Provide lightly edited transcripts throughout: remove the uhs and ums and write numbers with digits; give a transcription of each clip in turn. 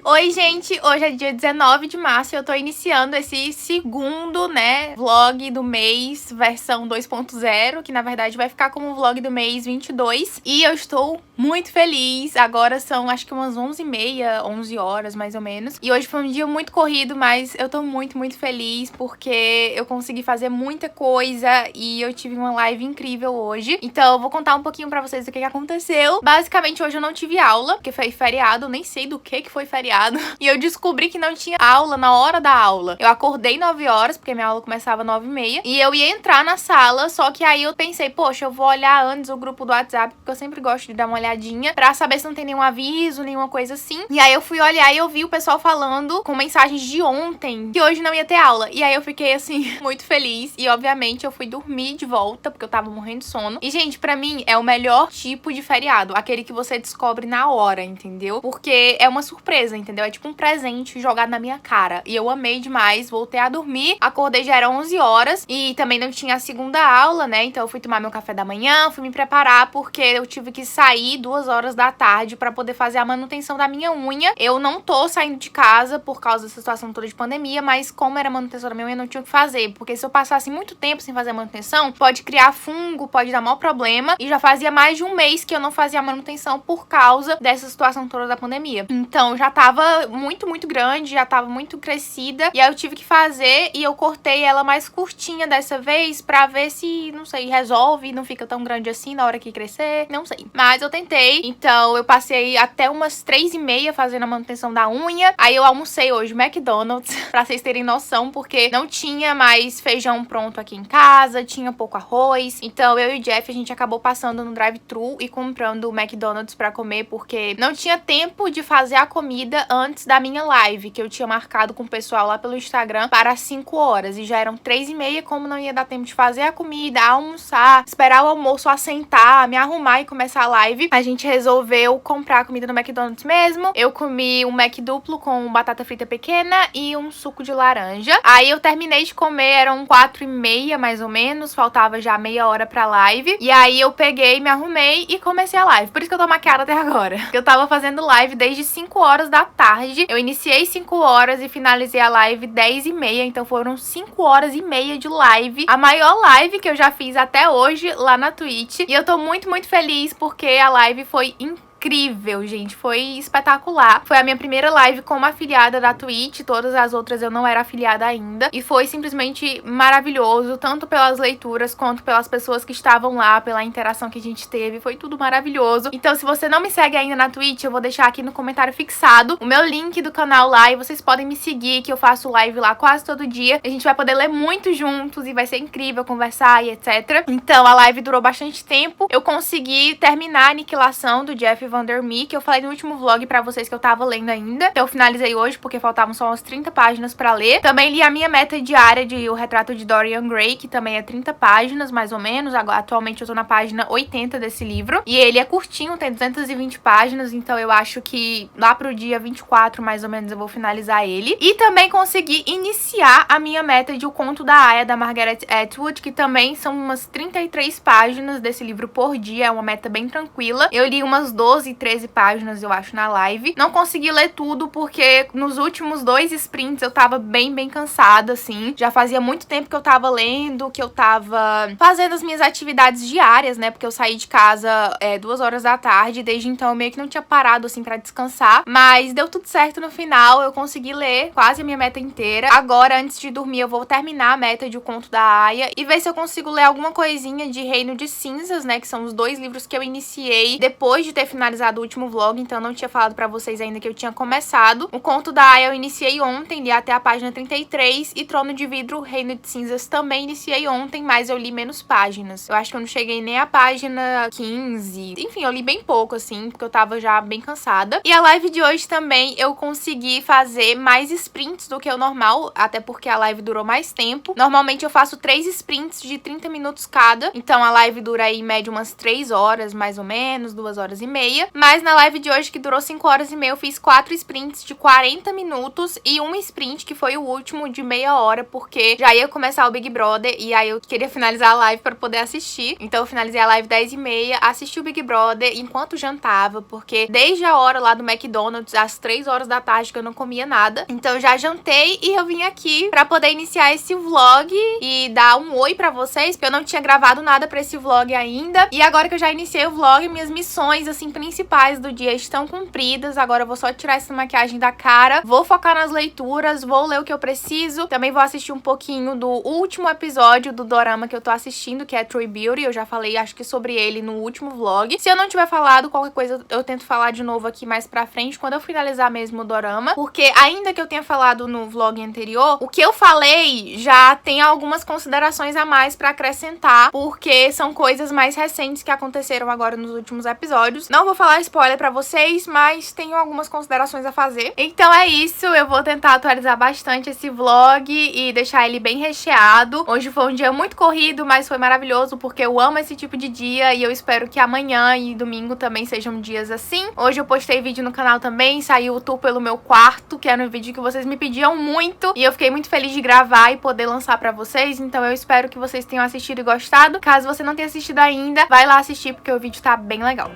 Oi, gente! Hoje é dia 19 de março e eu tô iniciando esse segundo, vlog do mês, versão 2.0, que na verdade vai ficar como o vlog do mês 22. E eu estou muito feliz. Agora são, acho que umas 11h30, 11 horas mais ou menos. E hoje foi um dia muito corrido, mas eu tô muito feliz porque eu consegui fazer muita coisa e eu tive uma live incrível hoje. Então eu vou contar um pouquinho pra vocês o que aconteceu. Basicamente, hoje eu não tive aula, porque foi feriado, eu nem sei do que foi feriado. E eu descobri que não tinha aula na hora da aula. Eu acordei 9 horas, porque minha aula começava 9h30. E eu ia entrar na sala, só que aí eu pensei, poxa, eu vou olhar antes o grupo do WhatsApp, porque eu sempre gosto de dar uma olhadinha, pra saber se não tem nenhum aviso, nenhuma coisa assim. E aí eu fui olhar e eu vi o pessoal falando com mensagens de ontem, que hoje não ia ter aula. E aí eu fiquei, assim, muito feliz. E, obviamente, eu fui dormir de volta, porque eu tava morrendo de sono. E, gente, pra mim, é o melhor tipo de feriado. Aquele que você descobre na hora, entendeu? Porque é uma surpresa, entendeu? É tipo um presente jogado na minha cara. E eu amei demais, voltei a dormir, acordei, já eram 11 horas e também não tinha a segunda aula, né? Então eu fui tomar meu café da manhã, fui me preparar porque eu tive que sair 2 horas da tarde pra poder fazer a manutenção da minha unha. Eu não tô saindo de casa por causa dessa situação toda de pandemia, mas como era manutenção da minha unha, eu não tinha o que fazer, porque se eu passasse muito tempo sem fazer a manutenção, pode criar fungo, pode dar maior problema, e já fazia mais de um mês que eu não fazia a manutenção por causa dessa situação toda da pandemia. Então já tava muito grande, já tava muito crescida, e aí eu tive que fazer, e eu cortei ela mais curtinha dessa vez pra ver se, não sei, resolve, não fica tão grande assim na hora que crescer, não sei. Mas eu tentei, então eu passei até umas 3h30 fazendo a manutenção da unha, aí eu almocei hoje McDonald's, pra vocês terem noção, porque não tinha mais feijão pronto aqui em casa, tinha pouco arroz, então eu e o Jeff, a gente acabou passando no drive-thru e comprando o McDonald's pra comer, porque não tinha tempo de fazer a comida antes da minha live, que eu tinha marcado com o pessoal lá pelo Instagram para 5 horas, e já eram 3h30, como não ia dar tempo de fazer a comida, almoçar, esperar o almoço assentar, me arrumar e começar a live, a gente resolveu comprar comida no McDonald's mesmo. Eu comi um Mac duplo com batata frita pequena e um suco de laranja. Aí eu terminei de comer, eram 4h30 mais ou menos, faltava já meia hora pra live, e aí eu peguei, me arrumei e comecei a live. Por isso que eu tô maquiada até agora. Eu tava fazendo live desde 5 horas da tarde. Eu iniciei 5 horas e finalizei a live 10h30, então foram 5 horas e meia de live. A maior live que eu já fiz até hoje lá na Twitch. E eu tô muito feliz porque a live foi incrível, gente, foi espetacular. Foi a minha primeira live como afiliada da Twitch, todas as outras eu não era afiliada ainda, e foi simplesmente maravilhoso, tanto pelas leituras quanto pelas pessoas que estavam lá, pela interação que a gente teve, foi tudo maravilhoso. Então, se você não me segue ainda na Twitch, eu vou deixar aqui no comentário fixado o meu link do canal lá, e vocês podem me seguir, que eu faço live lá quase todo dia. A gente vai poder ler muito juntos e vai ser incrível conversar e etc. Então, a live durou bastante tempo. Eu consegui terminar a aniquilação do Jeff Vandermeer, que eu falei no último vlog pra vocês que eu tava lendo ainda. Então eu finalizei hoje porque faltavam só umas 30 páginas pra ler. Também li a minha meta diária de O Retrato de Dorian Gray, que também é 30 páginas, mais ou menos. Agora, atualmente eu tô na página 80 desse livro. E ele é curtinho, tem 220 páginas, então eu acho que lá pro dia 24, mais ou menos, eu vou finalizar ele. E também consegui iniciar a minha meta de O Conto da Aia, da Margaret Atwood, que também são umas 33 páginas desse livro por dia. É uma meta bem tranquila. Eu li umas 12, 13 páginas, eu acho, na live. Não consegui ler tudo, porque nos últimos 2 sprints eu tava bem cansada, assim. Já fazia muito tempo que eu tava lendo, que eu tava fazendo as minhas atividades diárias, né? Porque eu saí de casa 2 horas da tarde, desde então eu meio que não tinha parado, assim, pra descansar. Mas deu tudo certo no final, eu consegui ler quase a minha meta inteira. Agora, antes de dormir, eu vou terminar a meta de O Conto da Aia e ver se eu consigo ler alguma coisinha de Reino de Cinzas, né? Que são os 2 livros que eu iniciei depois de ter finalizado o último vlog, então eu não tinha falado pra vocês ainda que eu tinha começado. O Conto da Aia eu iniciei ontem, li até a página 33, e Trono de Vidro, Reino de Cinzas também iniciei ontem, mas eu li menos páginas. Eu acho que eu não cheguei nem à página 15. Enfim, eu li bem pouco, assim, porque eu tava já bem cansada. E a live de hoje também eu consegui fazer mais sprints do que o normal, até porque a live durou mais tempo. Normalmente eu faço 3 sprints de 30 minutos cada, então a live dura aí em média umas 3 horas, mais ou menos, 2 horas e meia. dia. Mas na live de hoje, que durou 5 horas e meia, eu fiz 4 sprints de 40 minutos e um sprint, que foi o último, de meia hora, porque já ia começar o Big Brother e aí eu queria finalizar a live pra poder assistir. Então eu finalizei a live 10h30, assisti o Big Brother enquanto jantava, porque desde a hora lá do McDonald's, às 3 horas da tarde, que eu não comia nada. Então eu já jantei e eu vim aqui pra poder iniciar esse vlog e dar um oi pra vocês, porque eu não tinha gravado nada pra esse vlog ainda. E agora que eu já iniciei o vlog, minhas missões, assim, principais do dia estão cumpridas. Agora eu vou só tirar essa maquiagem da cara, vou focar nas leituras, vou ler o que eu preciso. Também vou assistir um pouquinho do último episódio do dorama que eu tô assistindo, que é True Beauty. Eu já falei, acho que sobre ele no último vlog. Se eu não tiver falado, qualquer coisa eu tento falar de novo aqui mais pra frente, quando eu finalizar mesmo o dorama. Porque ainda que eu tenha falado no vlog anterior, o que eu falei já tem algumas considerações a mais pra acrescentar, porque são coisas mais recentes que aconteceram agora nos últimos episódios. Não vou falar spoiler pra vocês, mas tenho algumas considerações a fazer. Então é isso, eu vou tentar atualizar bastante esse vlog e deixar ele bem recheado. Hoje foi um dia muito corrido, mas foi maravilhoso, porque eu amo esse tipo de dia e eu espero que amanhã e domingo também sejam dias assim. Hoje eu postei vídeo no canal também, saiu o tour pelo meu quarto, que era um vídeo que vocês me pediam muito e eu fiquei muito feliz de gravar e poder lançar pra vocês. Então eu espero que vocês tenham assistido e gostado. Caso você não tenha assistido ainda, vai lá assistir, porque o vídeo tá bem legal.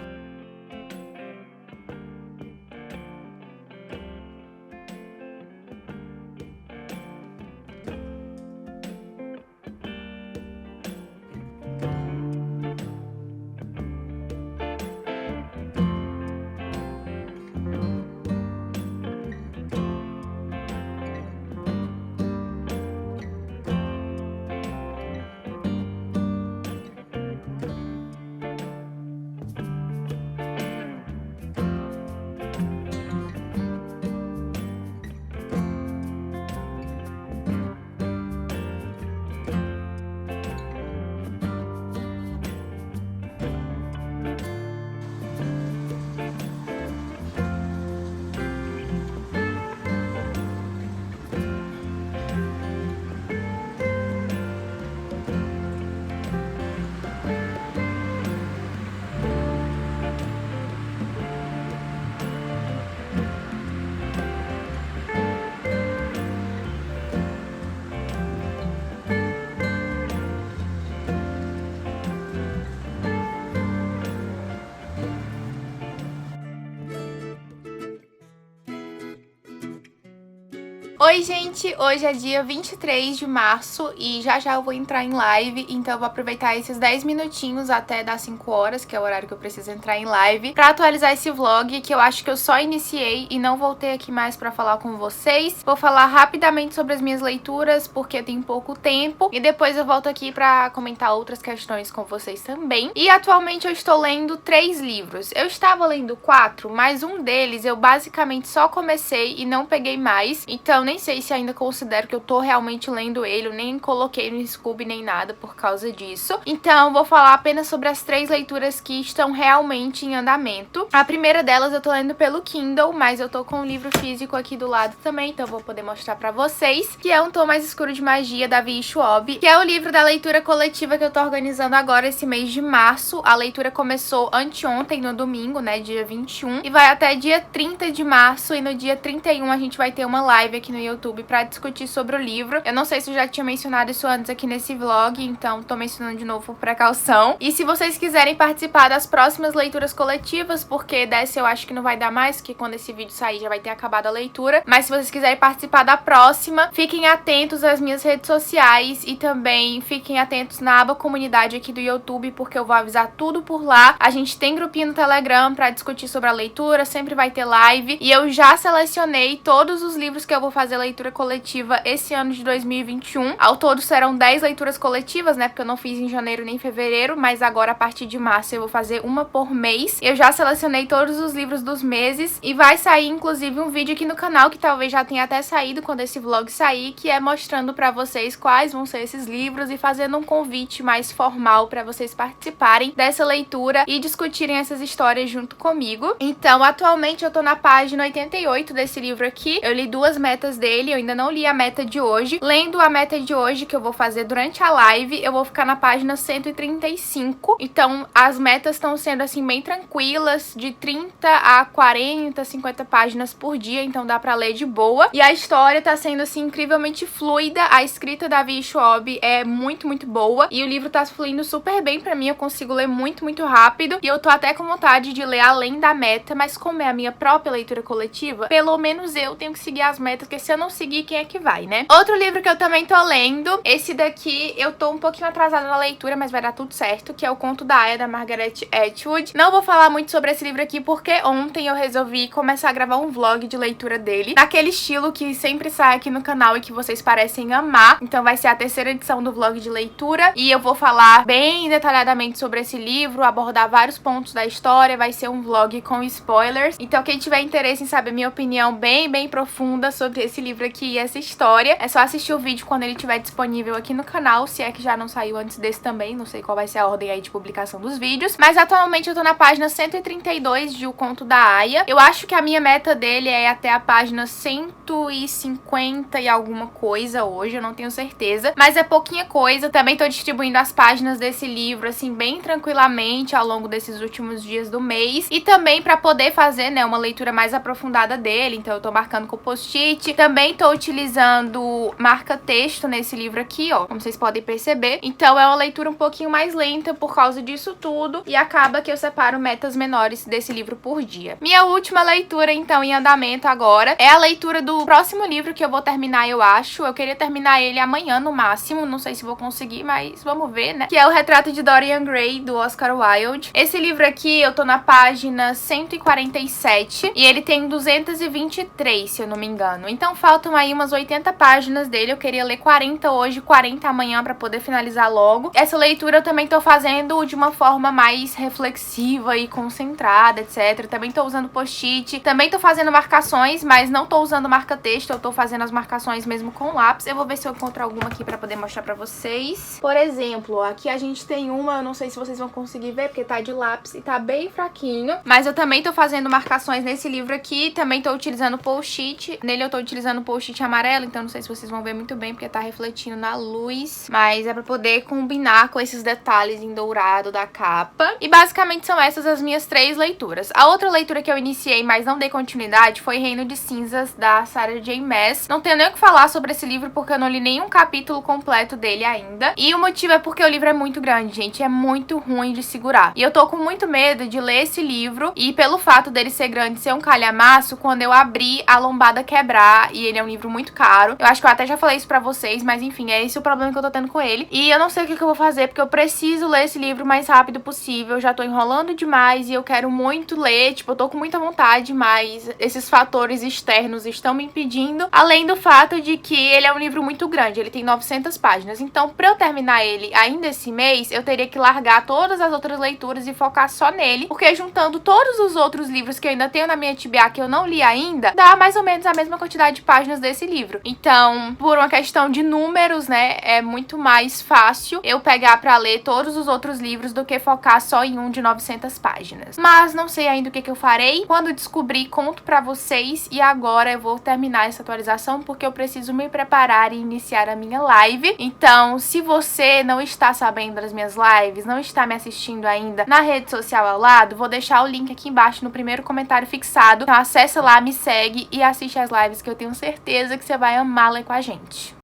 Oi, gente! Hoje é dia 23 de março e já eu vou entrar em live, então eu vou aproveitar esses 10 minutinhos até dar 5 horas, que é o horário que eu preciso entrar em live, pra atualizar esse vlog, que eu acho que eu só iniciei e não voltei aqui mais pra falar com vocês. Vou falar rapidamente sobre as minhas leituras, porque tem pouco tempo, e depois eu volto aqui pra comentar outras questões com vocês também. E atualmente eu estou lendo 3 livros. Eu estava lendo 4, mas um deles eu basicamente só comecei e não peguei mais, então nem sei se ainda considero que eu tô realmente lendo ele, eu nem coloquei no Scooby nem nada por causa disso. Então vou falar apenas sobre as 3 leituras que estão realmente em andamento. A primeira delas eu tô lendo pelo Kindle, mas eu tô com um livro físico aqui do lado também, então eu vou poder mostrar pra vocês, que é Um Tom Mais Escuro de Magia, da V.E. Schwab, que é o livro da leitura coletiva que eu tô organizando agora esse mês de março. A leitura começou anteontem, no domingo, né, dia 21, e vai até dia 30 de março, e no dia 31 a gente vai ter uma live aqui no YouTube pra discutir sobre o livro. Eu não sei se eu já tinha mencionado isso antes aqui nesse vlog, então tô mencionando de novo por precaução. E se vocês quiserem participar das próximas leituras coletivas, porque dessa eu acho que não vai dar mais, porque quando esse vídeo sair já vai ter acabado a leitura, mas se vocês quiserem participar da próxima, fiquem atentos às minhas redes sociais e também fiquem atentos na aba comunidade aqui do YouTube, porque eu vou avisar tudo por lá. A gente tem grupinho no Telegram pra discutir sobre a leitura, sempre vai ter live, e eu já selecionei todos os livros que eu vou fazer leitura coletiva esse ano de 2021. Ao todo serão 10 leituras coletivas, né, porque eu não fiz em janeiro nem fevereiro, mas agora a partir de março eu vou fazer uma por mês. Eu já selecionei todos os livros dos meses e vai sair inclusive um vídeo aqui no canal, que talvez já tenha até saído quando esse vlog sair, que é mostrando pra vocês quais vão ser esses livros e fazendo um convite mais formal pra vocês participarem dessa leitura e discutirem essas histórias junto comigo. Então, atualmente eu tô na página 88 desse livro aqui. Eu li 2 metas metas dele, eu ainda não li a meta de hoje. Lendo a meta de hoje, que eu vou fazer durante a live, eu vou ficar na página 135. Então, as metas estão sendo, assim, bem tranquilas, de 30 a 40, 50 páginas por dia, então dá pra ler de boa. E a história tá sendo, assim, incrivelmente fluida. A escrita da Vi Schwab é muito, muito boa. E o livro tá fluindo super bem pra mim, eu consigo ler muito, muito rápido. E eu tô até com vontade de ler além da meta, mas como é a minha própria leitura coletiva, pelo menos eu tenho que seguir as metas, porque se eu não seguir, quem é que vai, né? Outro livro que eu também tô lendo, esse daqui eu tô um pouquinho atrasada na leitura, mas vai dar tudo certo, que é O Conto da Aya, da Margaret Atwood. Não vou falar muito sobre esse livro aqui, porque ontem eu resolvi começar a gravar um vlog de leitura dele, naquele estilo que sempre sai aqui no canal e que vocês parecem amar. Então vai ser a terceira edição do vlog de leitura, e eu vou falar bem detalhadamente sobre esse livro, abordar vários pontos da história, vai ser um vlog com spoilers. Então quem tiver interesse em saber minha opinião bem profunda sobre esse livro aqui e essa história, é só assistir o vídeo quando ele estiver disponível aqui no canal, se é que já não saiu antes desse também, não sei qual vai ser a ordem aí de publicação dos vídeos. Mas atualmente eu tô na página 132 de O Conto da Aya. Eu acho que a minha meta dele é até a página 150 e alguma coisa hoje, eu não tenho certeza, mas é pouquinha coisa. Também tô distribuindo as páginas desse livro, assim, bem tranquilamente ao longo desses últimos dias do mês, e também pra poder fazer, né, uma leitura mais aprofundada dele, então eu tô marcando com post-it. Também tô utilizando marca-texto nesse livro aqui, ó, como vocês podem perceber. Então é uma leitura um pouquinho mais lenta por causa disso tudo, e acaba que eu separo metas menores desse livro por dia. Minha última leitura, então, em andamento agora, é a leitura do próximo livro que eu vou terminar, eu acho. Eu queria terminar ele amanhã no máximo, não sei se vou conseguir, mas vamos ver, né? Que é O Retrato de Dorian Gray, do Oscar Wilde. Esse livro aqui, eu tô na página 147 e ele tem 223, se eu não me engano. Então faltam aí umas 80 páginas dele. Eu queria ler 40 hoje, 40 amanhã pra poder finalizar logo. Essa leitura eu também tô fazendo de uma forma mais reflexiva e concentrada, etc. Também tô usando post-it, também tô fazendo marcações, mas não tô usando marca-texto, eu tô fazendo as marcações mesmo com lápis. Eu vou ver se eu encontro alguma aqui pra poder mostrar pra vocês. Por exemplo, aqui a gente tem uma, eu não sei se vocês vão conseguir ver, porque tá de lápis e tá bem fraquinho. Mas eu também tô fazendo marcações nesse livro aqui, também tô utilizando post-it. Nele eu tô utilizando post-it amarelo, então não sei se vocês vão ver muito bem, porque tá refletindo na luz. Mas é pra poder combinar com esses detalhes em dourado da capa. E basicamente são essas as minhas 3 leituras. A outra leitura que eu iniciei, mas não dei continuidade, foi Reino de Cinzas, da Sarah J. Maas. Não tenho nem o que falar sobre esse livro, porque eu não li nenhum capítulo completo dele ainda. E o motivo é porque o livro é muito grande, gente. É muito ruim de segurar. E eu tô com muito medo de ler esse livro e, pelo fato dele ser grande, ser um calhamaço, quando eu abrir, a lombada quebrar. E ele é um livro muito caro. Eu acho que eu até já falei isso pra vocês, mas enfim, é esse o problema que eu tô tendo com ele. E eu não sei o que eu vou fazer, porque eu preciso ler esse livro o mais rápido possível. Eu já tô enrolando demais e eu quero muito ler. Tipo, eu tô com muita vontade, mas esses fatores externos estão me impedindo. Além do fato de que ele é um livro muito grande. Ele tem 900 páginas. Então, pra eu terminar ele ainda esse mês, eu teria que largar todas as outras leituras e focar só nele. Porque juntando todos os outros livros que eu ainda tenho na minha TBA, que eu não li ainda, dá mais ou menos a mesma quantidade de páginas desse livro. Então, por uma questão de números, né, é muito mais fácil eu pegar pra ler todos os outros livros do que focar só em um de 900 páginas. Mas não sei ainda o que eu farei. Quando descobrir, conto pra vocês. E agora eu vou terminar essa atualização, porque eu preciso me preparar e iniciar a minha live. Então, se você não está sabendo das minhas lives, não está me assistindo ainda na rede social ao lado, vou deixar o link aqui embaixo no primeiro comentário fixado. Então acessa lá, me segue e assiste as lives, que eu tenho certeza que você vai amar ler com a gente.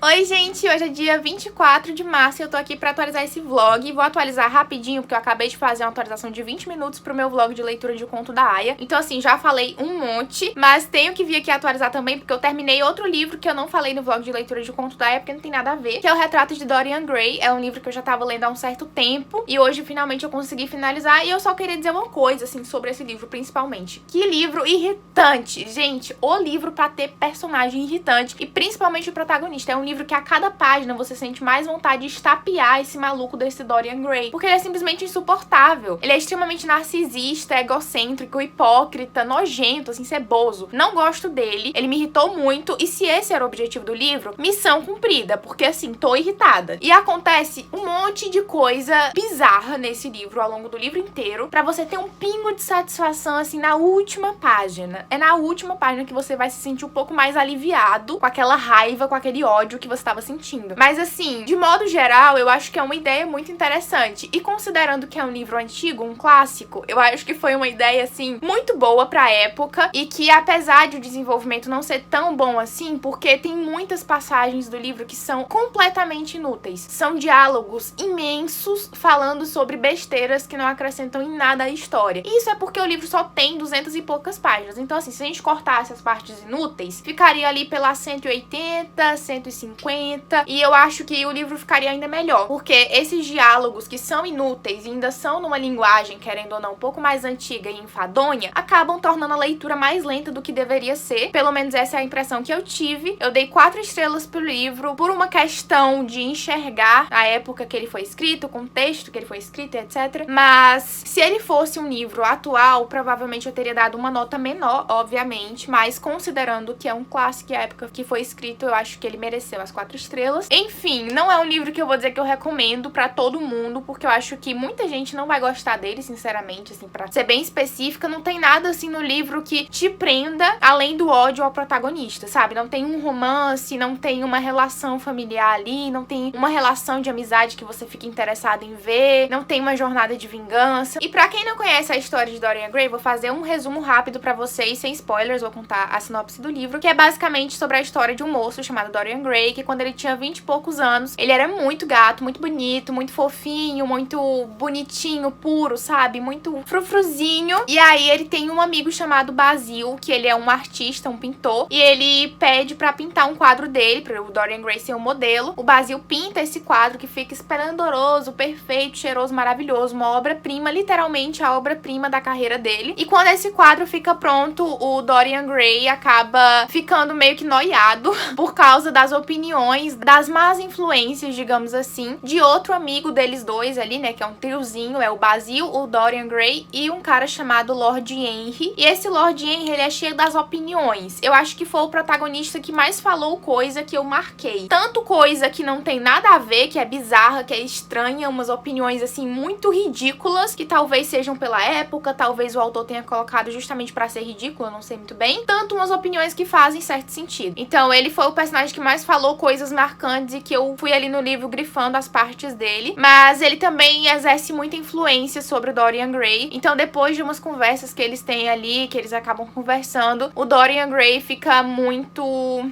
Oi, gente! Hoje é dia 24 de março e eu tô aqui pra atualizar esse vlog. Vou atualizar rapidinho, porque eu acabei de fazer uma atualização de 20 minutos pro meu vlog de leitura de O Conto da Aya. Então, assim, já falei um monte, mas tenho que vir aqui atualizar também, porque eu terminei outro livro que eu não falei no vlog de leitura de O Conto da Aya, porque não tem nada a ver, que é O Retrato de Dorian Gray. É um livro que eu já tava lendo há um certo tempo, e hoje, finalmente, eu consegui finalizar. E eu só queria dizer uma coisa, assim, sobre esse livro, principalmente. Que livro irritante! Gente, o livro pra ter personagem irritante, e principalmente o protagonista. É um livro livro que a cada página você sente mais vontade de estapear esse maluco desse Dorian Gray, porque ele é simplesmente insuportável. Ele é extremamente narcisista, egocêntrico, hipócrita, nojento, assim, ceboso. Não gosto dele, ele me irritou muito, e se esse era o objetivo do livro, missão cumprida, porque assim, tô irritada. E acontece um monte de coisa bizarra nesse livro, ao longo do livro inteiro, pra você ter um pingo de satisfação, assim, na última página. É na última página que você vai se sentir um pouco mais aliviado com aquela raiva, com aquele ódio que você estava sentindo. Mas assim, de modo geral, eu acho que é uma ideia muito interessante. E considerando que é um livro antigo, um clássico, eu acho que foi uma ideia, assim, muito boa pra época, e que apesar de o desenvolvimento não ser tão bom assim, porque tem muitas passagens do livro que são completamente inúteis. São diálogos imensos falando sobre besteiras que não acrescentam em nada à história. E isso é porque o livro só tem 200 e poucas páginas. Então assim, se a gente cortasse as partes inúteis, ficaria ali pelas 180, 150, e eu acho que o livro ficaria ainda melhor, porque esses diálogos que são inúteis e ainda são numa linguagem, querendo ou não, um pouco mais antiga e enfadonha, acabam tornando a leitura mais lenta do que deveria ser. Pelo menos essa é a impressão que eu tive. Eu dei 4 estrelas pro livro por uma questão de enxergar a época que ele foi escrito, o contexto que ele foi escrito, etc. Mas se ele fosse um livro atual, provavelmente eu teria dado uma nota menor, obviamente, mas considerando que é um clássico e a época que foi escrito, eu acho que ele mereceu as 4 estrelas. Enfim, não é um livro que eu vou dizer que eu recomendo pra todo mundo, porque eu acho que muita gente não vai gostar dele, sinceramente, assim, pra ser bem específica. Não tem nada, assim, no livro que te prenda, além do ódio ao protagonista, sabe? Não tem um romance, não tem uma relação familiar ali, não tem uma relação de amizade que você fica interessado em ver, não tem uma jornada de vingança. E pra quem não conhece a história de Dorian Gray, vou fazer um resumo rápido pra vocês, sem spoilers, vou contar a sinopse do livro, que é basicamente sobre a história de um moço chamado Dorian Gray, que quando ele tinha 20 e poucos anos, ele era muito gato, muito bonito, muito fofinho, muito bonitinho, puro, sabe? Muito frufruzinho. E aí ele tem um amigo chamado Basil, que ele é um artista, um pintor, e ele pede pra pintar um quadro dele, para o Dorian Gray ser o modelo. O Basil pinta esse quadro que fica esplendoroso, perfeito, cheiroso, maravilhoso, uma obra-prima, literalmente a obra-prima da carreira dele. E quando esse quadro fica pronto, o Dorian Gray acaba ficando meio que noiado por causa das opiniões, das más influências, digamos assim, de outro amigo deles dois ali, né, que é um triozinho, é o Basil, o Dorian Gray e um cara chamado Lord Henry. E esse Lord Henry, ele é cheio das opiniões. Eu acho que foi o protagonista que mais falou coisa que eu marquei. Tanto coisa que não tem nada a ver, que é bizarra, que é estranha, umas opiniões, assim, muito ridículas, que talvez sejam pela época, talvez o autor tenha colocado justamente pra ser ridículo, eu não sei muito bem. Tanto umas opiniões que fazem certo sentido. Então, ele foi o personagem que mais falou coisas marcantes e que eu fui ali no livro grifando as partes dele. Mas ele também exerce muita influência sobre o Dorian Gray. Então, depois de umas conversas que eles têm ali, que eles acabam conversando, o Dorian Gray fica muito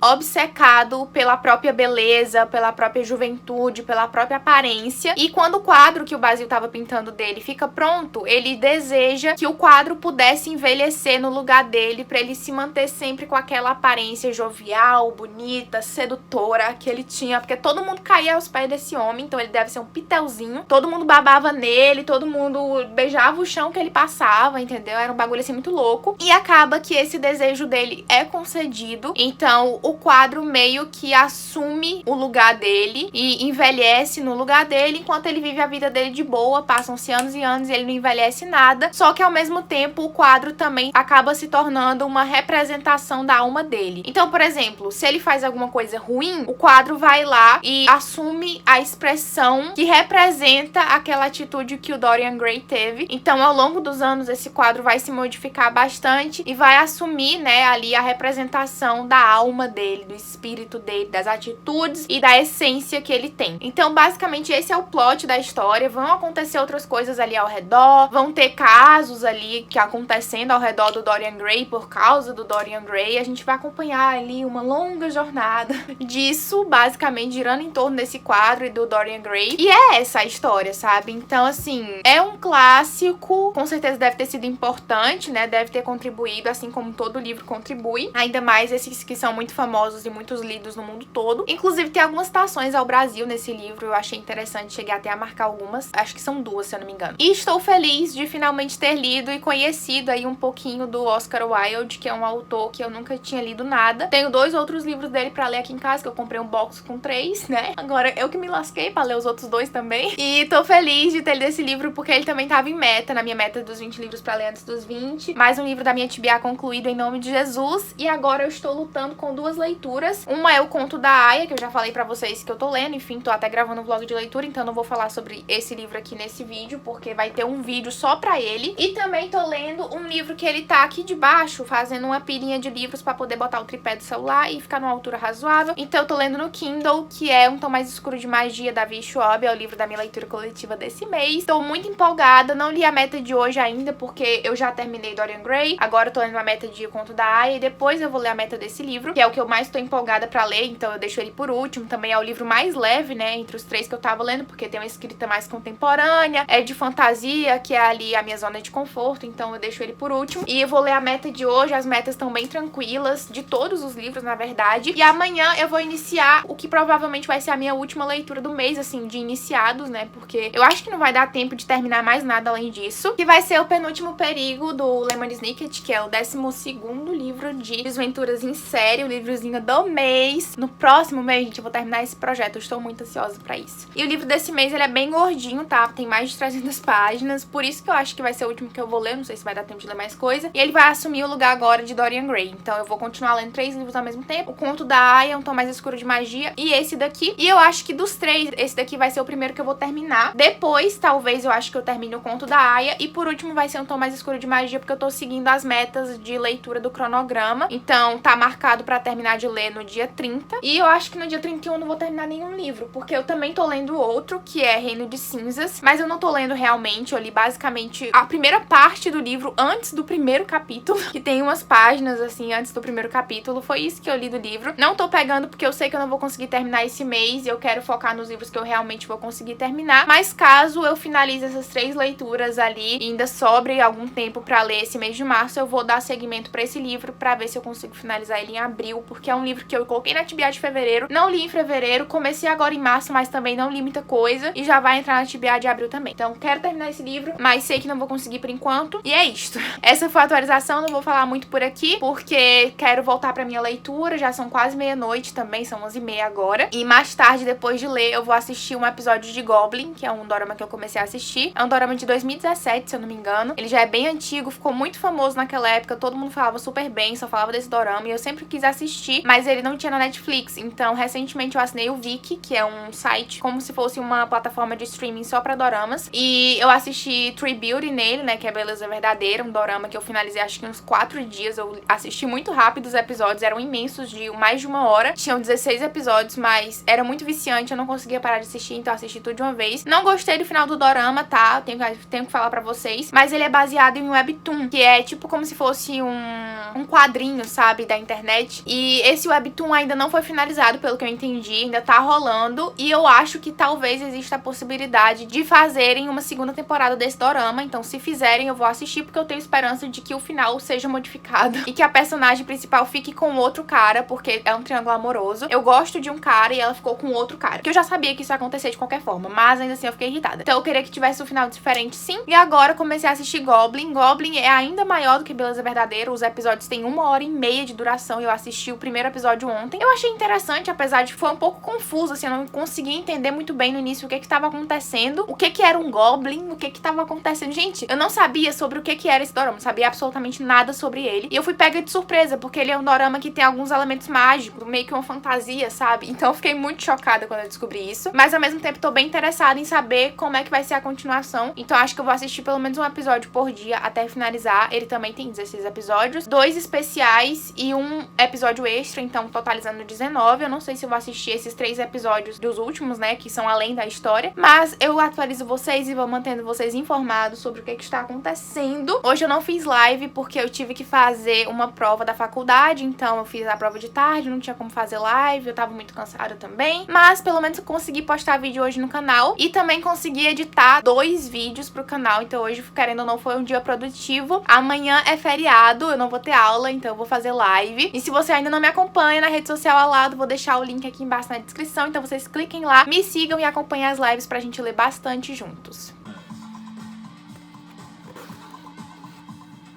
obcecado pela própria beleza, pela própria juventude, pela própria aparência. E quando o quadro que o Basil tava pintando dele fica pronto, ele deseja que o quadro pudesse envelhecer no lugar dele, pra ele se manter sempre com aquela aparência jovial, bonita, sedutora que ele tinha, porque todo mundo caía aos pés desse homem, então ele deve ser um pitelzinho. Todo mundo babava nele, todo mundo beijava o chão que ele passava, entendeu? Era um bagulho assim muito louco. E acaba que esse desejo dele é concedido, então o quadro meio que assume o lugar dele e envelhece no lugar dele, enquanto ele vive a vida dele de boa. Passam-se anos e anos e ele não envelhece nada, só que ao mesmo tempo o quadro também acaba se tornando uma representação da alma dele. Então, por exemplo, se ele faz alguma coisa ruim, o quadro vai lá e assume a expressão que representa aquela atitude que o Dorian Gray teve. Então, ao longo dos anos, esse quadro vai se modificar bastante e vai assumir, né, ali a representação da alma dele, do espírito dele, das atitudes e da essência que ele tem. Então, basicamente, esse é o plot da história. Vão acontecer outras coisas ali ao redor, vão ter casos ali que acontecendo ao redor do Dorian Gray por causa do Dorian Gray. A gente vai acompanhar ali uma longa jornada disso, basicamente girando em torno desse quadro e do Dorian Gray. E é essa a história, sabe? Então, assim, é um clássico, com certeza deve ter sido importante, né? Deve ter contribuído, assim como todo livro contribui. Ainda mais esses que são muito famosos e muitos lidos no mundo todo. Inclusive, tem algumas citações ao Brasil nesse livro, eu achei interessante, cheguei até a marcar algumas. Acho que são 2, se eu não me engano. E estou feliz de finalmente ter lido e conhecido aí um pouquinho do Oscar Wilde, que é um autor que eu nunca tinha lido nada. Tenho 2 outros livros dele pra ler aqui em casa, que eu comprei um box com 3, né? Agora eu que me lasquei pra ler os outros 2 também. E tô feliz de ter lido esse livro porque ele também tava em meta, na minha meta dos 20 livros pra ler antes dos 20. Mais um livro da minha TBA concluído em nome de Jesus. E agora eu estou lutando com 2 leituras. Uma é o Conto da Aya, que eu já falei pra vocês que eu tô lendo. Enfim, tô até gravando um vlog de leitura, então não vou falar sobre esse livro aqui nesse vídeo, porque vai ter um vídeo só pra ele. E também tô lendo um livro que ele tá aqui de baixo, fazendo uma pilhinha de livros pra poder botar o tripé do celular e ficar numa altura razoável. Então eu tô lendo no Kindle, que é Um Tom Mais Escuro de Magia, da Vi Schwab, é o livro da minha leitura coletiva desse mês. Tô muito empolgada, não li a meta de hoje ainda, porque eu já terminei Dorian Gray. Agora eu tô lendo a meta de Conto da Aya e depois eu vou ler a meta desse livro, que é o que eu mais tô empolgada pra ler, então eu deixo ele por último. Também é o livro mais leve, né, entre os 3 que eu tava lendo, porque tem uma escrita mais contemporânea, é de fantasia, que é ali a minha zona de conforto, então eu deixo ele por último. E eu vou ler a meta de hoje, as metas estão bem tranquilas, de todos os livros, na verdade. E amanhã eu vou iniciar o que provavelmente vai ser a minha última leitura do mês, assim, de iniciados, né, porque eu acho que não vai dar tempo de terminar mais nada além disso, que vai ser o Penúltimo Perigo, do Lemony Snicket, que é o 12º livro de Desventuras em Série, o livrozinho do mês. No próximo mês, gente, eu vou terminar esse projeto, eu estou muito ansiosa pra isso. E o livro desse mês, ele é bem gordinho, tá? Tem mais de 300 páginas, por isso que eu acho que vai ser o último que eu vou ler, não sei se vai dar tempo de ler mais coisa. E ele vai assumir o lugar agora de Dorian Gray, então eu vou continuar lendo 3 livros ao mesmo tempo. O Conto da Aya, Um Tom Mais Escuro de Magia e esse daqui. E eu acho que dos 3, esse daqui vai ser o primeiro que eu vou terminar. Depois, talvez, eu acho que eu termine o Conto da Aya. E por último vai ser Um Tom Mais Escuro de Magia, porque eu tô seguindo as metas de leitura do cronograma. Então tá marcado pra terminar de ler no dia 30. E eu acho que no dia 31 eu não vou terminar nenhum livro, porque eu também tô lendo outro, que é Reino de Cinzas. Mas eu não tô lendo realmente, eu li basicamente a primeira parte do livro antes do primeiro capítulo, que tem umas páginas assim antes do primeiro capítulo. Foi isso que eu li do livro. Não tô pegando porque eu sei que eu não vou conseguir terminar esse mês e eu quero focar nos livros que eu realmente vou conseguir terminar. Mas caso eu finalize essas 3 leituras ali e ainda sobre algum tempo pra ler esse mês de março, eu vou dar seguimento pra esse livro pra ver se eu consigo finalizar ele em abril, porque é um livro que eu coloquei na TBA de fevereiro, não li em fevereiro, comecei agora em março, mas também não li muita coisa e já vai entrar na TBA de abril também. Então quero terminar esse livro, mas sei que não vou conseguir por enquanto. E é isto. Essa foi a atualização, não vou falar muito por aqui, porque quero voltar pra minha leitura, já são quase meia-noite também, são 11h30 agora. E mais tarde, depois de ler, eu vou assistir um episódio de Goblin, que é um dorama que eu comecei a assistir. É um dorama de 2017, se eu não me engano. Ele já é bem antigo, ficou muito famoso naquela época, todo mundo falava super bem, só falava desse dorama, e eu sempre quis assistir, mas ele não tinha na Netflix. Então, recentemente eu assinei o Viki, que é um site como se fosse uma plataforma de streaming só pra doramas. E eu assisti True Beauty nele, né, que é Beleza Verdadeira, um dorama que eu finalizei acho que uns 4 dias. Eu assisti muito rápido os episódios, eram imensos, de mais de 1 hora. Tinham 16 episódios, mas era muito viciante, eu não conseguia parar de assistir, então eu assisti tudo de uma vez. Não gostei do final do dorama, tá? Tenho que falar pra vocês. Mas ele é baseado em um webtoon, que é tipo como se fosse um quadrinho, sabe, da internet. E esse webtoon ainda não foi finalizado, pelo que eu entendi, ainda tá rolando. E eu acho que talvez exista a possibilidade de fazerem uma segunda temporada desse dorama. Então, se fizerem, eu vou assistir, porque eu tenho esperança de que o final seja modificado e que a personagem principal fique com outro cara, porque é um triângulo amoroso. Eu gosto de um cara e ela ficou com outro cara, que eu já sabia que isso ia acontecer de qualquer forma, mas ainda assim eu fiquei irritada. Então eu queria que tivesse um final diferente, sim. E agora eu comecei a assistir Goblin. Goblin é ainda maior do que Beleza Verdadeira. Os episódios têm 1h30 de duração e eu assisti o primeiro episódio ontem. Eu achei interessante, apesar de que foi um pouco confuso, assim, eu não conseguia entender muito bem no início o que estava acontecendo, o que era um Goblin, o que estava acontecendo. Gente, eu não sabia sobre o que era esse dorama, não sabia absolutamente nada sobre ele. E eu fui pega de surpresa, porque ele é um dorama que tem alguns elementos mágicos, meio que uma fantasia, sabe? Então eu fiquei muito chocada quando eu descobri isso. Mas ao mesmo tempo tô bem interessada em saber como é que vai ser a continuação. Então acho que eu vou assistir pelo menos um episódio por dia até finalizar. Ele também tem 16 episódios, 2 especiais e um episódio extra, então totalizando 19. Eu não sei se eu vou assistir esses 3 episódios dos últimos, né, que são além da história. Mas eu atualizo vocês e vou mantendo vocês informados sobre o que está acontecendo. Hoje eu não fiz live porque eu tive que fazer uma prova da faculdade, então eu fiz a prova de tarde, não tinha como fazer live, eu tava muito cansada também. Mas pelo menos eu consegui postar vídeo hoje no canal e também consegui editar 2 vídeos pro canal. Então hoje, querendo ou não, foi um dia produtivo. Amanhã é feriado, eu não vou ter aula, então eu vou fazer live. E se você ainda não me acompanha na rede social ao lado, vou deixar o link aqui embaixo na descrição. Então vocês cliquem lá, me sigam e acompanhem as lives pra gente ler bastante juntos.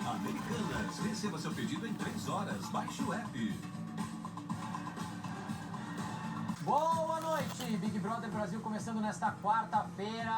Americanas, receba seu pedido em 3 horas. Baixe o app. Boa noite, Big Brother Brasil começando nesta quarta-feira.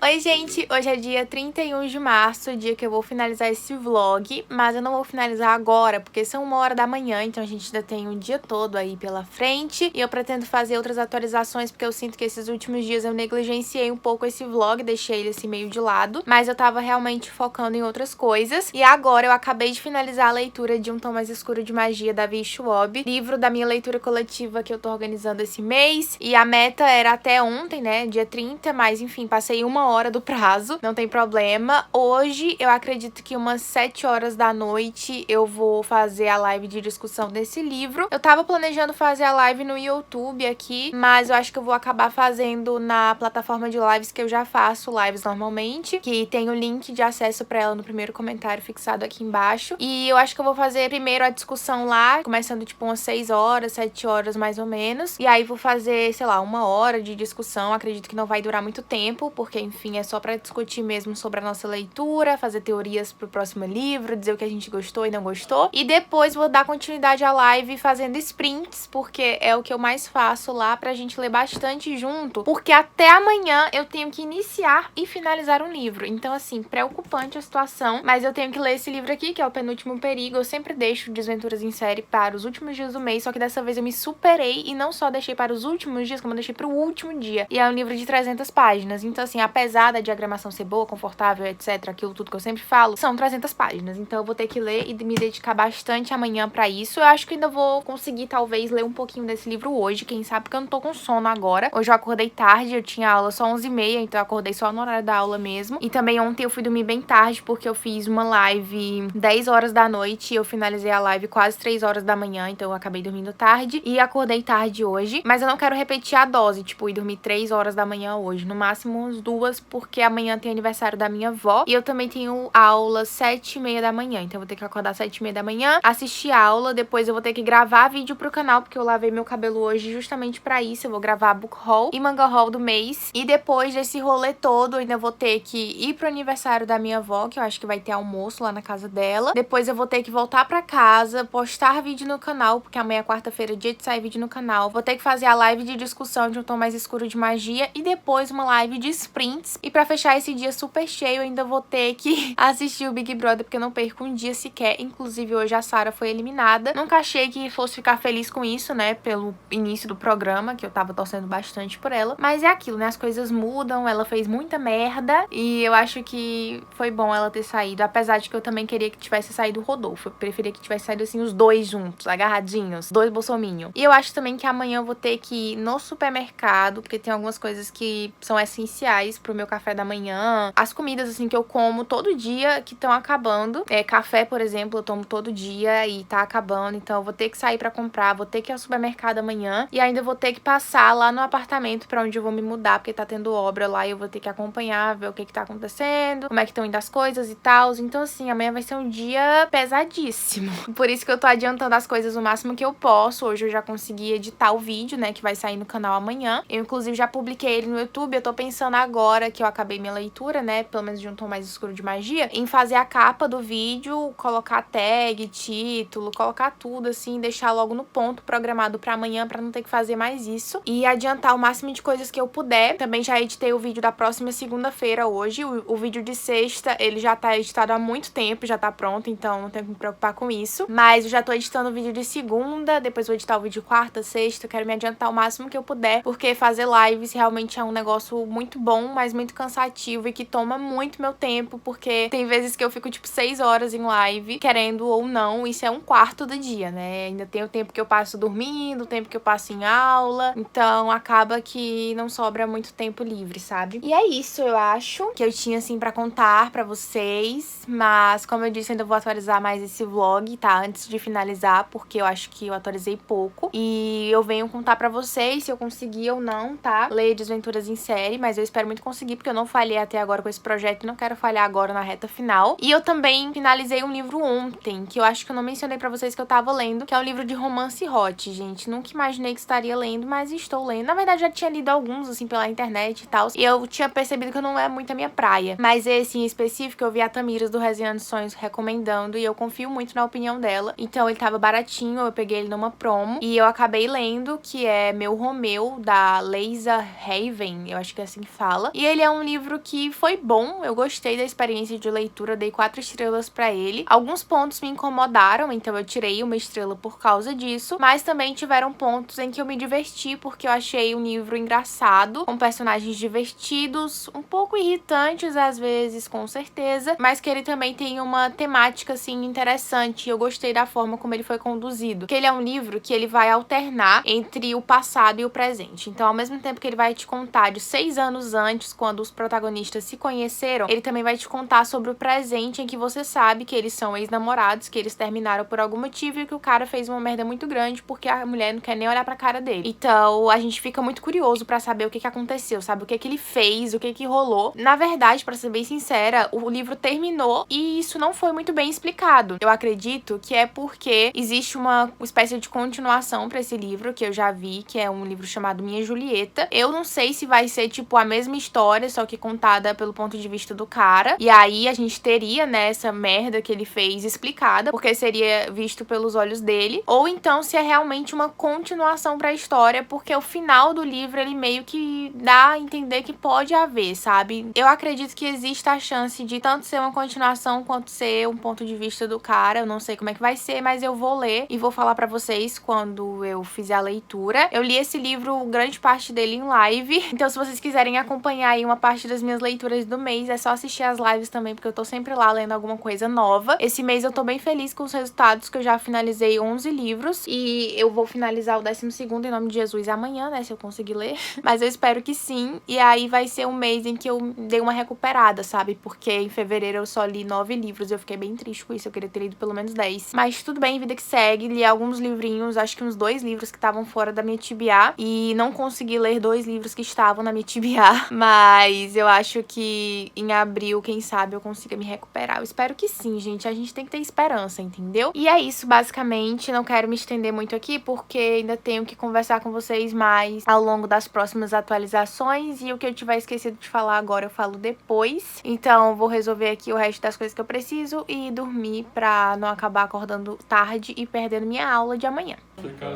Oi, gente! Hoje é dia 31 de março, dia que eu vou finalizar esse vlog, mas eu não vou finalizar agora, porque são 1h da manhã, então a gente ainda tem um dia todo aí pela frente, e eu pretendo fazer outras atualizações, porque eu sinto que esses últimos dias eu negligenciei um pouco esse vlog, deixei ele assim meio de lado, mas eu tava realmente focando em outras coisas, e agora eu acabei de finalizar a leitura de Um Tom Mais Escuro de Magia, da Vi Schwab, livro da minha leitura coletiva que eu tô organizando esse mês, e a meta era até ontem, né, dia 30, mas enfim, passei 1h do prazo, não tem problema. Hoje, eu acredito que umas 7h da noite eu vou fazer a live de discussão desse livro. Eu tava planejando fazer a live no YouTube aqui, mas eu acho que eu vou acabar fazendo na plataforma de lives que eu já faço lives normalmente, que tem o link de acesso pra ela no primeiro comentário fixado aqui embaixo. E eu acho que eu vou fazer primeiro a discussão lá, começando tipo umas 6h, 7h mais ou menos. E aí vou fazer, sei lá, 1h de discussão. Acredito que não vai durar muito tempo, porque enfim, é só pra discutir mesmo sobre a nossa leitura, fazer teorias pro próximo livro, dizer o que a gente gostou e não gostou. E depois vou dar continuidade à live fazendo sprints, porque é o que eu mais faço lá pra gente ler bastante junto, porque até amanhã eu tenho que iniciar e finalizar um livro. Então, assim, preocupante a situação, mas eu tenho que ler esse livro aqui, que é O Penúltimo Perigo. Eu sempre deixo Desventuras em Série para os últimos dias do mês, só que dessa vez eu me superei e não só deixei para os últimos dias, como eu deixei pro último dia. E é um livro de 300 páginas. Então, assim, apesar da diagramação ser boa, confortável, etc, aquilo tudo que eu sempre falo, são 300 páginas. Então eu vou ter que ler e me dedicar bastante amanhã pra isso. Eu acho que ainda vou conseguir, talvez, ler um pouquinho desse livro hoje, quem sabe, porque eu não tô com sono agora. Hoje eu acordei tarde, eu tinha aula só 11h30, então eu acordei só no horário da aula mesmo. E também ontem eu fui dormir bem tarde, porque eu fiz uma live 10h da noite e eu finalizei a live quase 3h da manhã, então eu acabei dormindo tarde e acordei tarde hoje. Mas eu não quero repetir a dose, tipo, ir dormir 3h da manhã hoje, no máximo uns 2, porque amanhã tem aniversário da minha avó e eu também tenho aula 7h30 da manhã, então eu vou ter que acordar 7h30 da manhã, assistir a aula, depois eu vou ter que gravar vídeo pro canal, porque eu lavei meu cabelo hoje justamente pra isso. Eu vou gravar book haul e manga haul do mês, e depois desse rolê todo eu ainda vou ter que ir pro aniversário da minha avó, que eu acho que vai ter almoço lá na casa dela. Depois eu vou ter que voltar pra casa, postar vídeo no canal, porque amanhã é quarta-feira, dia de sair vídeo no canal. Vou ter que fazer a live de discussão de Um Tom Mais Escuro de Magia e depois uma live de sprints. E pra fechar esse dia super cheio, eu ainda vou ter que assistir o Big Brother, porque eu não perco um dia sequer. Inclusive, hoje a Sarah foi eliminada. Nunca achei que fosse ficar feliz com isso, né, pelo início do programa, que eu tava torcendo bastante por ela. Mas é aquilo, né, as coisas mudam, ela fez muita merda e eu acho que foi bom ela ter saído, apesar de que eu também queria que tivesse saído o Rodolfo. Eu preferia que tivesse saído, assim, os dois juntos, agarradinhos, dois bolsominion. E eu acho também que amanhã eu vou ter que ir no supermercado, porque tem algumas coisas que são essenciais pro meu café da manhã, as comidas, assim, que eu como todo dia que estão acabando. Café, por exemplo, eu tomo todo dia e tá acabando, então eu vou ter que sair pra comprar, vou ter que ir ao supermercado amanhã e ainda vou ter que passar lá no apartamento pra onde eu vou me mudar, porque tá tendo obra lá e eu vou ter que acompanhar, ver o que tá acontecendo, como é que estão indo as coisas e tal. Então, assim, amanhã vai ser um dia pesadíssimo. Por isso que eu tô adiantando as coisas o máximo que eu posso. Hoje eu já consegui editar o vídeo, né, que vai sair no canal amanhã. Eu, inclusive, já publiquei ele no YouTube. Eu tô pensando agora que eu acabei minha leitura, né, pelo menos de Um Tom Mais Escuro de Magia, em fazer a capa do vídeo, colocar tag, título, colocar tudo, assim, deixar logo no ponto programado pra amanhã, pra não ter que fazer mais isso. E adiantar o máximo de coisas que eu puder. Também já editei o vídeo da próxima segunda-feira hoje. O vídeo de sexta, ele já tá editado há muito tempo, já tá pronto, então não tenho que me preocupar com isso. Mas eu já tô editando o vídeo de segunda, depois vou editar o vídeo quarta, sexta. Eu quero me adiantar o máximo que eu puder, porque fazer lives realmente é um negócio muito bom, mas mas muito cansativo e que toma muito meu tempo, porque tem vezes que eu fico, tipo, 6 horas em live, querendo ou não, isso é um quarto do dia, né? Ainda tem o tempo que eu passo dormindo, o tempo que eu passo em aula, então acaba que não sobra muito tempo livre, sabe? E é isso, eu acho, que eu tinha, assim, pra contar pra vocês, mas, como eu disse, ainda vou atualizar mais esse vlog, tá? Antes de finalizar, porque eu acho que eu atualizei pouco, e eu venho contar pra vocês se eu conseguir ou não, tá? Ler Desventuras em Série, mas eu espero muito conseguir, porque eu não falhei até agora com esse projeto e não quero falhar agora na reta final. E eu também finalizei um livro ontem, que eu acho que eu não mencionei pra vocês que eu tava lendo, que é um livro de romance hot, gente. Nunca imaginei que estaria lendo, mas estou lendo. Na verdade, já tinha lido alguns, assim, pela internet e tal, e eu tinha percebido que não é muito a minha praia. Mas esse em específico, eu vi a Tamiras do Resenhando Sonhos recomendando, e eu confio muito na opinião dela. Então, ele tava baratinho, eu peguei ele numa promo, e eu acabei lendo, que é Meu Romeu, da Leisa Raven, eu acho que é assim que fala. E ele é um livro que foi bom, eu gostei da experiência de leitura, dei 4 estrelas pra ele. Alguns pontos me incomodaram, então eu tirei 1 estrela por causa disso, mas também tiveram pontos em que eu me diverti, porque eu achei um livro engraçado, com personagens divertidos, um pouco irritantes às vezes, com certeza, mas que ele também tem uma temática, assim, interessante. Eu gostei da forma como ele foi conduzido, que ele é um livro que ele vai alternar entre o passado e o presente. Então, ao mesmo tempo que ele vai te contar de 6 anos antes, quando os protagonistas se conheceram, ele também vai te contar sobre o presente, em que você sabe que eles são ex-namorados, que eles terminaram por algum motivo e que o cara fez uma merda muito grande porque a mulher não quer nem olhar pra cara dele. Então, a gente fica muito curioso pra saber o que aconteceu, sabe? O que ele fez, o que rolou. Na verdade, pra ser bem sincera, o livro terminou e isso não foi muito bem explicado. Eu acredito que é porque existe uma espécie de continuação pra esse livro, que eu já vi, que é um livro chamado Minha Julieta. Eu não sei se vai ser, tipo, a mesma história, só que contada pelo ponto de vista do cara. E aí a gente teria, né, essa merda que ele fez explicada, porque seria visto pelos olhos dele. Ou então se é realmente uma continuação pra história, porque o final do livro, ele meio que dá a entender que pode haver, sabe? Eu acredito que existe a chance de tanto ser uma continuação, quanto ser um ponto de vista do cara. Eu não sei como é que vai ser, mas eu vou ler e vou falar pra vocês quando eu fizer a leitura. Eu li esse livro, grande parte dele em live, então se vocês quiserem acompanhar aí uma parte das minhas leituras do mês, é só assistir as lives também, porque eu tô sempre lá lendo alguma coisa nova. Esse mês eu tô bem feliz com os resultados, que eu já finalizei 11 livros, e eu vou finalizar o 12º em nome de Jesus amanhã, né, se eu conseguir ler, mas eu espero que sim. E aí vai ser um mês em que eu dei uma recuperada, sabe, porque em fevereiro eu só li 9 livros, eu fiquei bem triste com isso, eu queria ter lido pelo menos 10, mas tudo bem, vida que segue. Li alguns livrinhos, acho que uns 2 livros que estavam fora da minha TBA, e não consegui ler 2 livros que estavam na minha TBA, mas eu acho que em abril, quem sabe, eu consiga me recuperar. Eu espero que sim, gente, a gente tem que ter esperança, entendeu? E é isso, basicamente. Não quero me estender muito aqui, porque ainda tenho que conversar com vocês mais ao longo das próximas atualizações, e o que eu tiver esquecido de falar agora eu falo depois. Então vou resolver aqui o resto das coisas que eu preciso e dormir pra não acabar acordando tarde e perdendo minha aula de amanhã.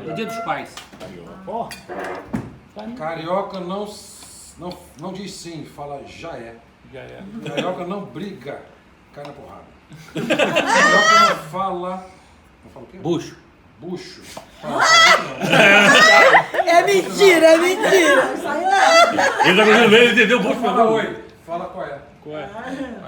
É Dia dos Pais. Carioca não diz sim, fala já é. Já é. Carioca não briga, cai na porrada. Carioca não fala. Não fala o quê? Bucho. Bucho. Fala bucho não. É mentira, é mentira. Ele tá conseguindo ver, ele entendeu o bucho, Fala falou. oi. Fala qual é. Qual é?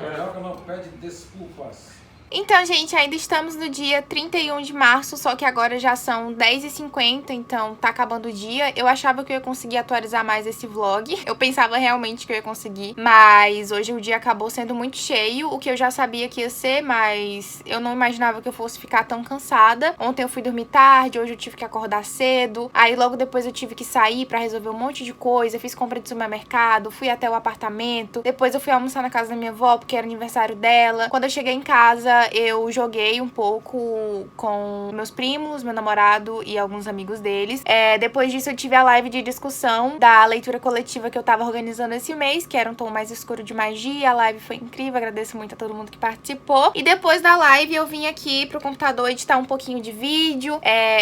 Carioca não pede desculpas. Então, gente, ainda estamos no dia 31 de março, só que agora já são 10h50, então tá acabando o dia. Eu achava que eu ia conseguir atualizar mais esse vlog. Eu pensava realmente que eu ia conseguir, mas hoje o dia acabou sendo muito cheio, o que eu já sabia que ia ser, mas eu não imaginava que eu fosse ficar tão cansada. Ontem eu fui dormir tarde, hoje eu tive que acordar cedo, aí logo depois eu tive que sair pra resolver um monte de coisa, fiz compra de supermercado, fui até o apartamento, depois eu fui almoçar na casa da minha avó, porque era aniversário dela. Quando eu cheguei em casa, eu joguei um pouco com meus primos, meu namorado e alguns amigos deles. Depois disso eu tive a live de discussão da leitura coletiva que eu tava organizando esse mês, que era um tom mais escuro de magia. A live foi incrível, agradeço muito a todo mundo que participou. E depois da live eu vim aqui pro computador editar um pouquinho de vídeo,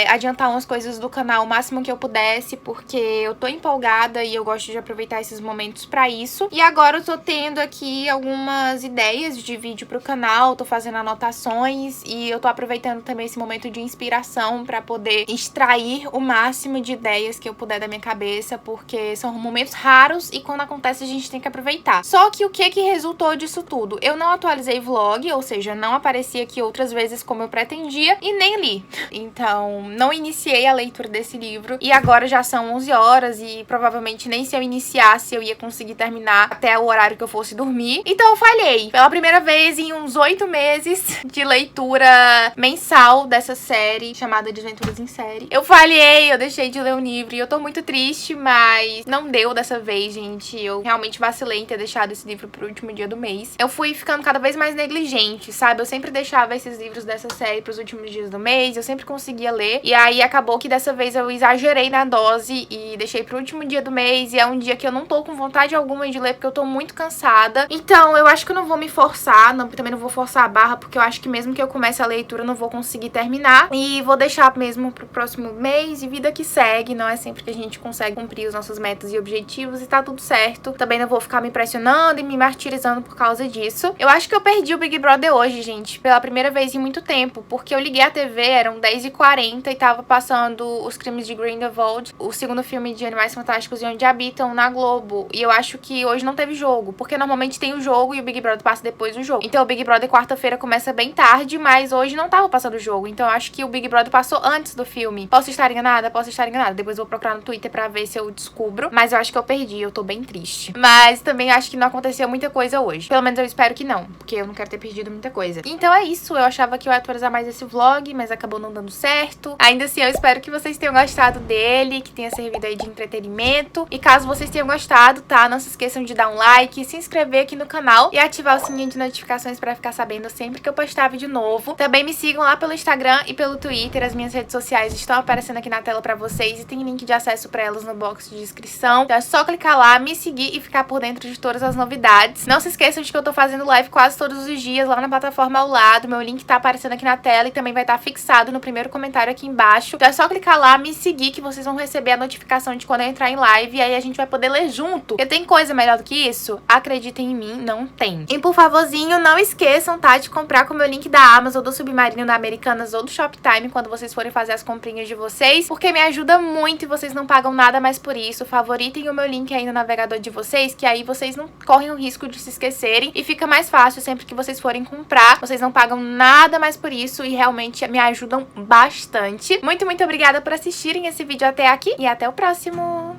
adiantar umas coisas do canal o máximo que eu pudesse, porque eu tô empolgada e eu gosto de aproveitar esses momentos pra isso. E agora eu tô tendo aqui algumas ideias de vídeo pro canal, tô fazendo anotações e eu tô aproveitando também esse momento de inspiração pra poder extrair o máximo de ideias que eu puder da minha cabeça, porque são momentos raros e quando acontece a gente tem que aproveitar. Só que o que resultou disso tudo? Eu não atualizei vlog, ou seja, não apareci aqui outras vezes como eu pretendia e nem li. Então, não iniciei a leitura desse livro e agora já são 11 horas e provavelmente nem se eu iniciasse eu ia conseguir terminar até o horário que eu fosse dormir. Então eu falhei. Pela primeira vez em uns 8 meses de leitura mensal dessa série chamada Desventuras em Série. Eu falhei, eu deixei de ler o livro e eu tô muito triste, mas não deu dessa vez, gente. Eu realmente vacilei em ter deixado esse livro pro último dia do mês. Eu fui ficando cada vez mais negligente, sabe? Eu sempre deixava esses livros dessa série pros últimos dias do mês, eu sempre conseguia ler. E aí acabou que dessa vez eu exagerei na dose e deixei pro último dia do mês. E é um dia que eu não tô com vontade alguma de ler, porque eu tô muito cansada. Então eu acho que eu não vou me forçar, também não vou forçar a barra, porque eu acho que mesmo que eu comece a leitura eu não vou conseguir terminar. E vou deixar mesmo pro próximo mês e vida que segue. Não é sempre que a gente consegue cumprir os nossos metas e objetivos e tá tudo certo. Também não vou ficar me pressionando e me martirizando por causa disso. Eu acho que eu perdi o Big Brother hoje, gente, pela primeira vez em muito tempo, porque eu liguei a TV, eram 10h40 e tava passando Os Crimes de Grindelwald, o segundo filme de Animais Fantásticos e Onde Habitam, na Globo. E eu acho que hoje não teve jogo, porque normalmente tem o jogo e o Big Brother passa depois do jogo. Então o Big Brother quarta-feira começa bem tarde, mas hoje não tava passando o jogo. Então eu acho que o Big Brother passou antes do filme. Posso estar enganada? Posso estar enganada. Depois eu vou procurar no Twitter pra ver se eu descubro. Mas eu acho que eu perdi, eu tô bem triste. Mas também acho que não aconteceu muita coisa hoje. Pelo menos eu espero que não, porque eu não quero ter perdido muita coisa. Então é isso, eu achava que eu ia atualizar mais esse vlog, mas acabou não dando certo. Ainda assim, eu espero que vocês tenham gostado dele, que tenha servido aí de entretenimento. E caso vocês tenham gostado, tá? Não se esqueçam de dar um like, se inscrever aqui no canal e ativar o sininho de notificações pra ficar sabendo sempre que eu postar vídeo novo. Também me sigam lá pelo Instagram e pelo Twitter, as minhas redes sociais estão aparecendo aqui na tela pra vocês e tem link de acesso pra elas no box de descrição. Então é só clicar lá, me seguir e ficar por dentro de todas as novidades. Não se esqueçam de que eu tô fazendo live quase todos os dias lá na plataforma ao lado. Meu link tá aparecendo aqui na tela e também vai estar fixado no primeiro comentário aqui embaixo. Então é só clicar lá, me seguir que vocês vão receber a notificação de quando eu entrar em live e aí a gente vai poder ler junto. Porque tem coisa melhor do que isso? Acreditem em mim, não tem. E por favorzinho, não esqueçam, tá, de comprar com o meu link da Amazon, do Submarino, da Americanas ou do Shoptime quando vocês forem fazer as comprinhas de vocês, porque me ajuda muito e vocês não pagam nada mais por isso. Favoritem o meu link aí no navegador de vocês, que aí vocês não correm o risco de se esquecerem e fica mais fácil sempre que vocês forem comprar. Vocês não pagam nada mais por isso e realmente me ajudam bastante. Muito, muito obrigada por assistirem esse vídeo até aqui e até o próximo!